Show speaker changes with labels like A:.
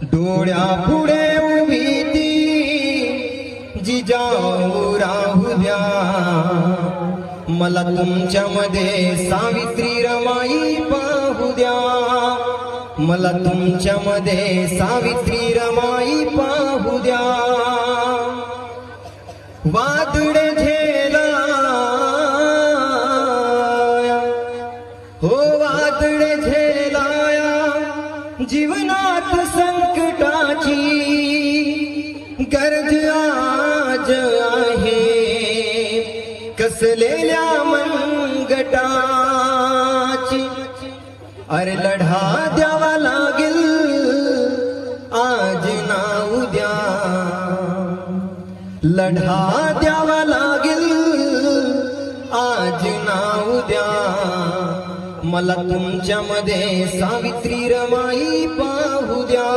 A: डोळ्या पुढे उभी ती जिजाऊ राहू द्या, मला तुमच्यामध्ये सावित्री रमाई पाहू द्या, मला तुमच्यामध्ये सावित्री रमाई पाहू द्या. वादळे झेला हो वादळे झेलाया जीवनात संकटाची गरज आज आहे, कसलेल्या मनगटाची. अरे लढा द्यावा लागेल आज ना उद्या, लढा द्यावा लागेल आज ना उद्या. मला तुमच्यामध्ये सावित्री रमाई पाहू द्या.